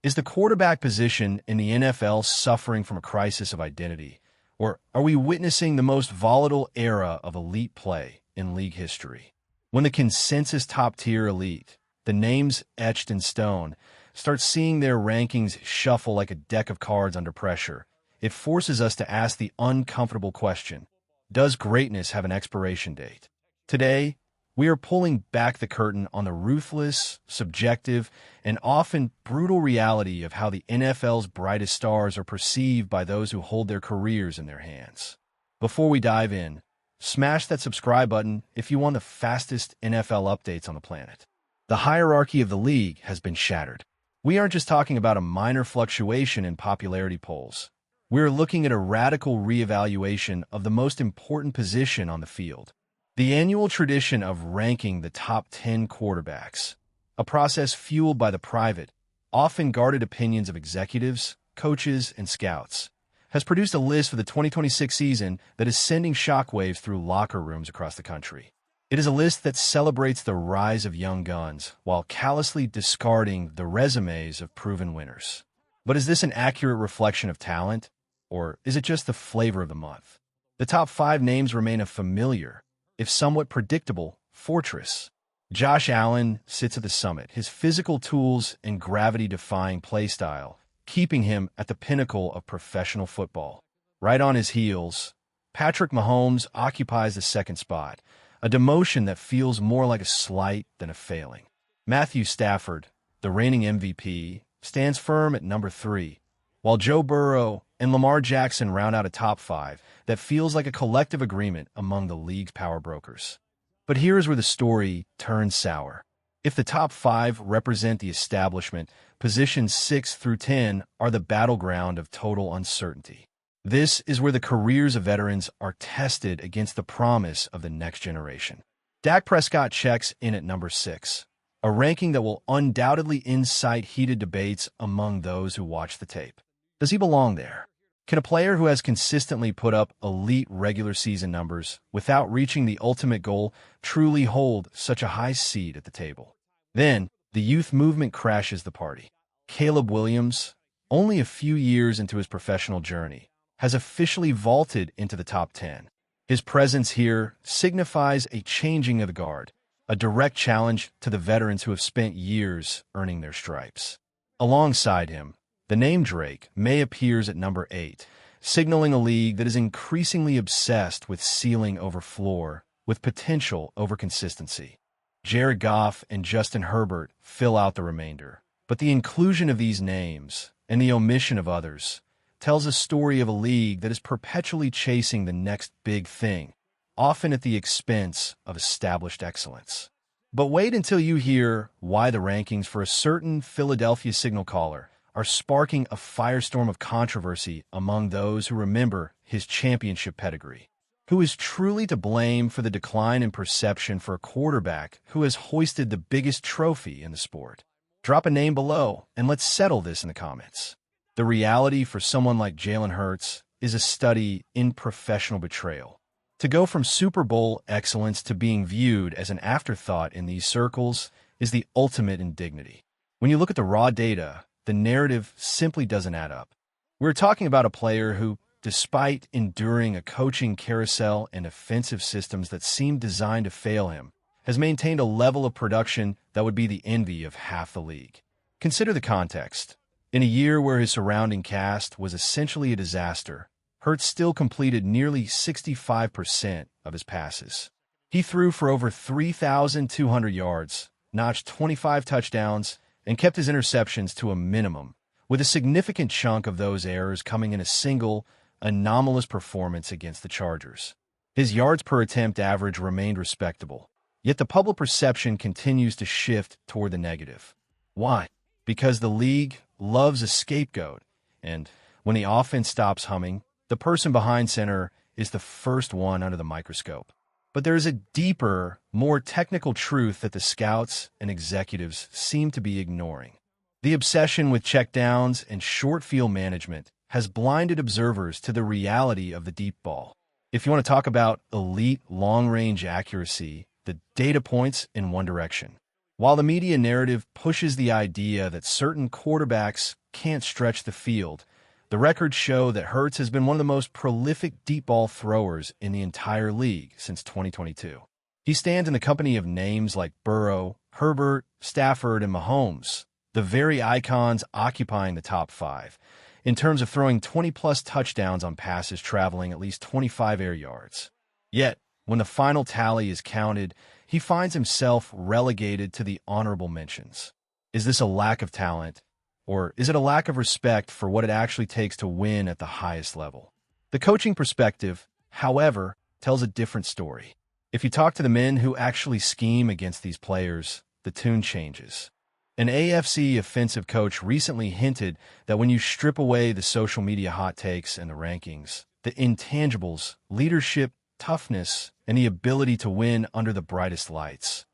Is the quarterback position in the NFL suffering from a crisis of identity? Or are we witnessing the most volatile era of elite play in league history? When the consensus top-tier elite, the names etched in stone, start seeing their rankings shuffle like a deck of cards under pressure, it forces us to ask the uncomfortable question: does greatness have an expiration date? Today, we are pulling back the curtain on the ruthless, subjective, and often brutal reality of how the NFL's brightest stars are perceived by those who hold their careers in their hands. Before we dive in, smash that subscribe button if you want the fastest NFL updates on the planet. The hierarchy of the league has been shattered. We aren't just talking about a minor fluctuation in popularity polls. We're looking at a radical reevaluation of the most important position on the field. The annual tradition of ranking the top 10 quarterbacks, a process fueled by the private, often guarded opinions of executives, coaches, and scouts, has produced a list for the 2026 season that is sending shockwaves through locker rooms across the country. It is a list that celebrates the rise of young guns while callously discarding the resumes of proven winners. But is this an accurate reflection of talent, or is it just the flavor of the month? The top 5 names remain a familiar, if somewhat predictable, fortress. Josh Allen sits at the summit, his physical tools and gravity-defying play style keeping him at the pinnacle of professional football. Right on his heels, Patrick Mahomes occupies the second spot, a demotion that feels more like a slight than a failing. Matthew Stafford, the reigning MVP, stands firm at number 3, while Joe Burrow and Lamar Jackson round out a top 5 that feels like a collective agreement among the league's power brokers. But here's where the story turns sour. If the top 5 represent the establishment, positions 6 through 10 are the battleground of total uncertainty. This is where the careers of veterans are tested against the promise of the next generation. Dak Prescott checks in at number 6, a ranking that will undoubtedly incite heated debates among those who watch the tape. Does he belong there? Can a player who has consistently put up elite regular season numbers without reaching the ultimate goal truly hold such a high seat at the table? Then, the youth movement crashes the party. Caleb Williams, only a few years into his professional journey, has officially vaulted into the top 10. His presence here signifies a changing of the guard, a direct challenge to the veterans who have spent years earning their stripes. Alongside him, the name Drake may appears at number 8, signaling a league that is increasingly obsessed with ceiling over floor, with potential over consistency. Jared Goff and Justin Herbert fill out the remainder, but the inclusion of these names, and the omission of others, tells a story of a league that is perpetually chasing the next big thing, often at the expense of established excellence. But wait until you hear why the rankings for a certain Philadelphia signal caller are sparking a firestorm of controversy among those who remember his championship pedigree. Who is truly to blame for the decline in perception for a quarterback who has hoisted the biggest trophy in the sport? Drop a name below, and let's settle this in the comments. The reality for someone like Jalen Hurts is a study in professional betrayal. To go from Super Bowl excellence to being viewed as an afterthought in these circles is the ultimate indignity. When you look at the raw data, the narrative simply doesn't add up. We're talking about a player who, despite enduring a coaching carousel and offensive systems that seemed designed to fail him, has maintained a level of production that would be the envy of half the league. Consider the context. In a year where his surrounding cast was essentially a disaster, Hurts still completed nearly 65% of his passes. He threw for over 3,200 yards, notched 25 touchdowns, and kept his interceptions to a minimum, with a significant chunk of those errors coming in a single, anomalous performance against the Chargers. His yards per attempt average remained respectable, yet the public perception continues to shift toward the negative. Why? Because the league loves a scapegoat, and when the offense stops humming, the person behind center is the first one under the microscope. But there is a deeper, more technical truth that the scouts and executives seem to be ignoring. The obsession with checkdowns and short field management has blinded observers to the reality of the deep ball. If you want to talk about elite long-range accuracy, the data points in one direction. While the media narrative pushes the idea that certain quarterbacks can't stretch the field, the records show that Hurts has been one of the most prolific deep ball throwers in the entire league since 2022. He stands in the company of names like Burrow, Herbert, Stafford, and Mahomes, the very icons occupying the top five, in terms of throwing 20-plus touchdowns on passes traveling at least 25 air yards. Yet, when the final tally is counted, he finds himself relegated to the honorable mentions. Is this a lack of talent? Or is it a lack of respect for what it actually takes to win at the highest level? The coaching perspective, however, tells a different story. If you talk to the men who actually scheme against these players, the tune changes. An AFC offensive coach recently hinted that when you strip away the social media hot takes and the rankings, the intangibles, leadership, toughness, and the ability to win under the brightest lights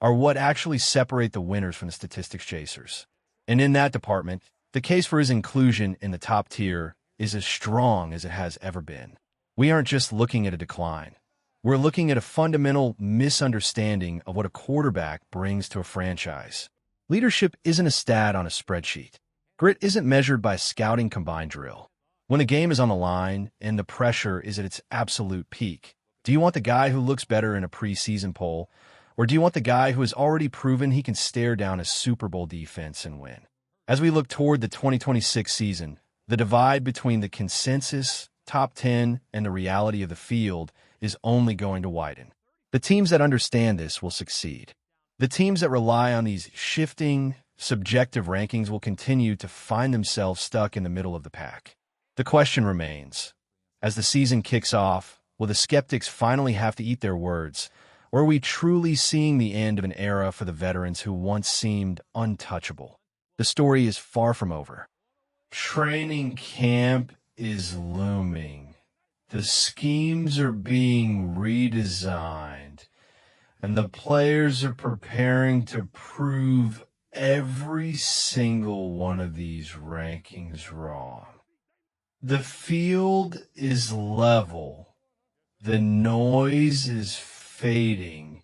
are what actually separate the winners from the statistics chasers. And in that department, the case for his inclusion in the top tier is as strong as it has ever been. We aren't just looking at a decline. We're looking at a fundamental misunderstanding of what a quarterback brings to a franchise. Leadership isn't a stat on a spreadsheet. Grit isn't measured by a scouting combine drill. When the game is on the line and the pressure is at its absolute peak, do you want the guy who looks better in a preseason poll, or do you want the guy who has already proven he can stare down a Super Bowl defense and win? As we look toward the 2026 season, the divide between the consensus, top 10, and the reality of the field is only going to widen. The teams that understand this will succeed. The teams that rely on these shifting, subjective rankings will continue to find themselves stuck in the middle of the pack. The question remains, as the season kicks off, will the skeptics finally have to eat their words? Or are we truly seeing the end of an era for the veterans who once seemed untouchable? The story is far from over. Training camp is looming. The schemes are being redesigned, and the players are preparing to prove every single one of these rankings wrong. The field is level. The noise is fading,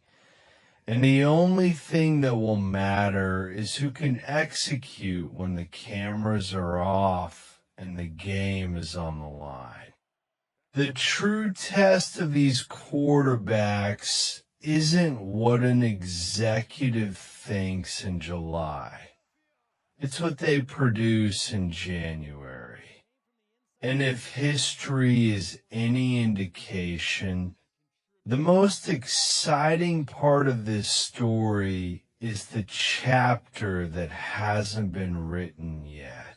and the only thing that will matter is who can execute when the cameras are off and the game is on the line. The true test of these quarterbacks isn't what an executive thinks in July. It's what they produce in January. And if history is any indication, the most exciting part of this story is the chapter that hasn't been written yet.